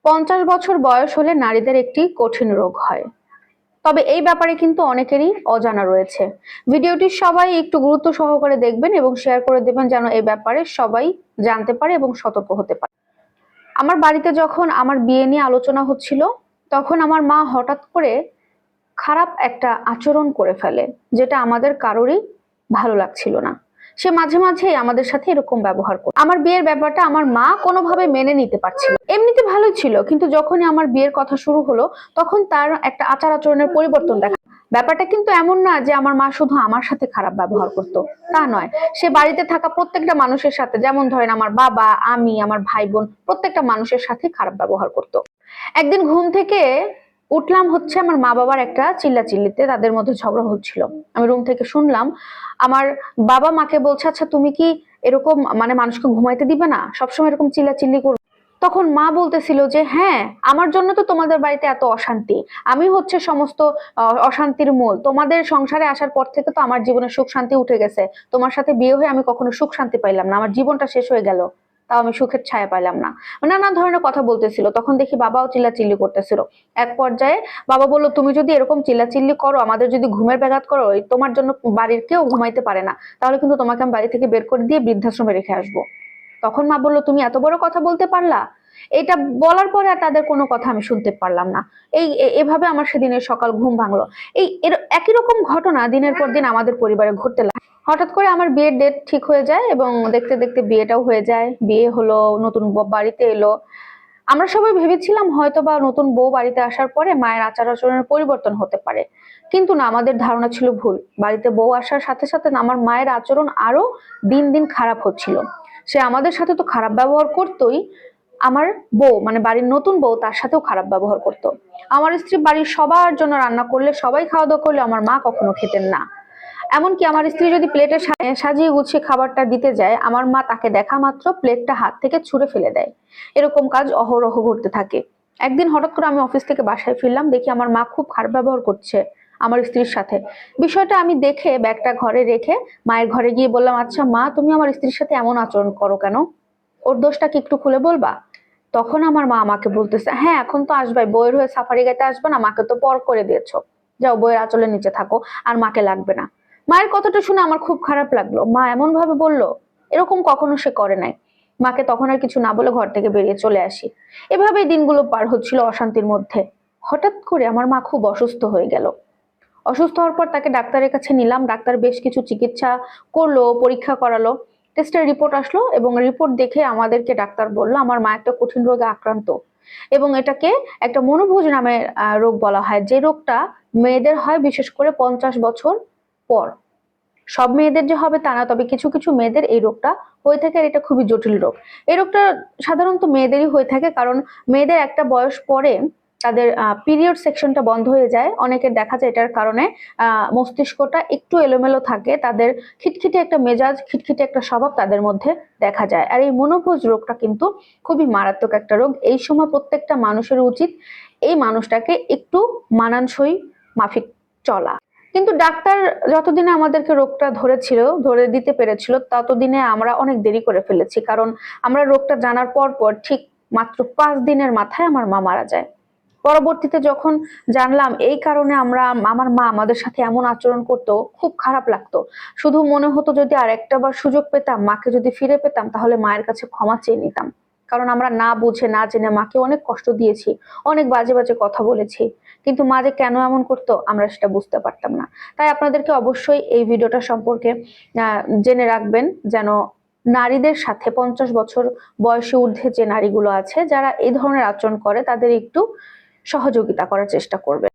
50 বছর বয়স হলে নারীদের একটি কঠিন রোগ হয়, তবে এই ব্যাপারে কিন্তু অনেকেরই অজানা রয়েছে। ভিডিওটি সবাই একটু গুরুত্ব সহকারে দেখবেন এবং শেয়ার করে দেবেন যেন এই ব্যাপারে সবাই জানতে পারে এবং সতর্ক হতে পারে। আমার বাড়িতে যখন আমার বিয়ে নিয়ে আলোচনা হচ্ছিল, তখন আমার মা হঠাৎ করে খারাপ একটা আচরণ করে ফেলে, যেটা আমাদের কারোরই ভালো লাগছিল না। সে মাঝে মাঝে আমাদের সাথে এরকম ব্যবহার করে। আমার বিয়ের ব্যাপারটা আমার মা কোনোভাবে মেনে নিতে পারছিল। এমনিতে ভালোই ছিল, কিন্তু যখনই আমার বিয়ের কথা শুরু হলো, তখন তার একটা আচার আচরণের পরিবর্তন দেখা। ব্যাপারটা কিন্তু এমন না যে আমার মা শুধু আমার সাথে খারাপ ব্যবহার করতো, তা নয়। সে বাড়িতে থাকা প্রত্যেকটা মানুষের সাথে, যেমন ধরেন আমার বাবা, আমি, আমার ভাই বোন, প্রত্যেকটা মানুষের সাথে খারাপ ব্যবহার করতো। একদিন ঘুম থেকে উঠলাম হচ্ছে আমার মা বাবার একটা চিল্লাচিল্লিতে, তাদের মধ্যে ঝগড়া হচ্ছিল। আমি রুম থেকে শুনলাম আমার বাবা মাকে বলছে, আচ্ছা তুমি কি এরকম মানে মানুষকে ঘুমাইতে দিবে না, সবসময় এরকম চিল্লাচিল্লি করবে? তখন মা বলতেছিল যে হ্যাঁ, আমার জন্য তো তোমাদের বাড়িতে এত অশান্তি, আমি হচ্ছে সমস্ত অশান্তির মূল। তোমাদের সংসারে আসার পর থেকে তো আমার জীবনে সুখ শান্তি উঠে গেছে। তোমার সাথে বিয়ে হয়ে আমি কখনো সুখ শান্তি পাইলাম না, আমার জীবনটা শেষ হয়ে গেল, তাও আমি সুখের ছায়া পাইলাম না। নানা ধরনের কথা বলতেছিল। তখন দেখি বাবাও চিল্লাচিল্লি করতেছিল। এক পর্যায়ে বাবা বললো, তুমি যদি এরকম চিল্লাচিল্লি করো, আমাদের যদি ঘুমের ব্যাঘাত করো, তোমার জন্য বাড়ির কেউ ঘুমাইতে পারে না, তাহলে কিন্তু তোমাকে আমি বাড়ি থেকে বের করে দিয়ে বৃদ্ধাশ্রমে রেখে আসবো। তখন মা বললো, তুমি এত বড় কথা বলতে পারলা? এটা বলার পরে আর তাদের কোনো কথা আমি শুনতে পারলাম না। এভাবে আমার সেদিনের সকাল ঘুম ভাঙলো। একই রকম ঘটনা দিনের পর দিন আমাদের পরিবারে ঘটতে লাগে। হঠাৎ করে আমার বিয়ের ডেট ঠিক হয়ে যায় এবং দেখতে দেখতে বিয়েটাও হয়ে যায়। বিয়ে হলো, নতুন বাড়িতে এলো। আমরা সবাই ভেবেছিলাম হয়তো বা নতুন বউ বাড়িতে আসার পরে মায়ের আচার আচরণের পরিবর্তন হতে পারে, কিন্তু না, আমাদের ধারণা ছিল ভুল। বাড়িতে বউ আসার সাথে সাথে আমার মায়ের আচরণ আরো দিন দিন খারাপ হচ্ছিল। সে আমাদের সাথে তো খারাপ ব্যবহার করতোই, আমার বউ মানে বাড়ির নতুন বউ তার সাথেও খারাপ ব্যবহার করতো। আমার স্ত্রী বাড়ির সবার জন্য রান্না করলে, সবাই খাওয়া দাওয়া করলে আমার মা কখনো খেতেন না। এমনকি আমার স্ত্রী যদি প্লেটে সাজিয়ে গুছিয়ে খাবারটা দিতে যায়, আমার মা তাকে দেখা মাত্র প্লেটটা হাত থেকে ছুঁড়ে ফেলে দেয়। এরকম কাজ অহরহ ঘটতে থাকে। একদিন হঠাৎ করে আমি অফিস থেকে বাসায় ফিরলাম, দেখি আমার মা খুব খারাপ ব্যবহার করছে আমার স্ত্রীর সাথে। বিষয়টা আমি দেখে ব্যাগটা ঘরে রেখে মায়ের ঘরে গিয়ে বললাম, আচ্ছা মা, তুমি আমার স্ত্রীর সাথে এমন আচরণ করো কেন? ওর দোষটা কি একটু খুলে বলবা? তখন আমার মা আমাকে বলতেছে, হ্যাঁ এখন তো আসবাই, বইয়ের হয়ে সাফারি গাইতে আসবে না, মাকে তো পর করে দিয়েছো, যাও বইয়ের আঁচলের নিচে থাকো, আর মাকে লাগবে না। মায়ের কথাটা শুনে আমার খুব খারাপ লাগলো। মা এমন ভাবে বললো, এরকম কখনো সে করে নাই। মাকে তখন আর কিছু না বলে ঘর থেকে বেরিয়ে চলে আসি। এভাবেই দিনগুলো পার হচ্ছিল অশান্তির মধ্যে। হঠাৎ করে আমার মা খুব অসুস্থ হয়ে গেল। অসুস্থ হওয়ার পর তাকে ডাক্তারের কাছে নিলাম। ডাক্তার বেশ কিছু চিকিৎসা করলো, পরীক্ষা করালো, টেস্টের রিপোর্ট আসলো এবং রিপোর্ট দেখে আমাদেরকে ডাক্তার বললো আমার মা একটা কঠিন রোগে আক্রান্ত এবং এটাকে একটা মনোভোজ নামের রোগ বলা হয়, যে রোগটা মেয়েদের হয় বিশেষ করে 50 বছর পর। সব মেয়েদের যে হবে তা না, তবে কিছু কিছু মেয়েদের এই রোগটা হয়ে থাকে, আর এটা খুবই জটিল রোগ। এই রোগটা সাধারণত মেয়েদেরই হয়ে থাকে, কারণ মেয়েদের একটা বয়স পরে তাদের পিরিয়ড সেকশনটা বন্ধ হয়ে যায়। অনেকের দেখা যায় এটার কারণে মস্তিষ্কটা একটু এলোমেলো থাকে, তাদের খিটখিটে একটা মেজাজ, খিটখিটে একটা স্বভাব তাদের মধ্যে দেখা যায়। আর এই মনোভোজ রোগটা কিন্তু খুবই মারাত্মক একটা রোগ। এই সময় প্রত্যেকটা মানুষের উচিত এই মানুষটাকে একটু মানানসই মাফিক চলা। কিন্তু ডাক্তার যতদিনে আমাদেরকে রোগটা ধরে দিতে পেরেছিল, ততদিনে আমরা অনেক দেরি করে ফেলেছি, কারণ আমরা রোগটা জানার পর পর ঠিক মাত্র 5 দিনের মাথায় আমার মা মারা যায়। পরবর্তীতে যখন জানলাম এই কারণে আমার মা আমাদের সাথে এমন আচরণ করতো, খুব খারাপ লাগতো। শুধু মনে হতো যদি আর একটা বার সুযোগ পেতাম, মাকে যদি ফিরে পেতাম, তাহলে মায়ের কাছে ক্ষমা চেয়ে নিতাম। কারণ আমরা না বুঝে না জেনে মাকে অনেক কষ্ট দিয়েছি, অনেক বাজে বাজে কথা বলেছি, কিন্তু মা যে কেন এমন করতো আমরা সেটা বুঝতে পারতাম না। তাই আপনাদেরকে অবশ্যই এই ভিডিওটা সম্পর্কে জেনে রাখবেন, যেন নারীদের সাথে 50 বছর বয়সী ঊর্ধ্বে যে নারীগুলো আছে যারা এই ধরনের আচরণ করে, তাদের একটু সহযোগিতা করার চেষ্টা করবে।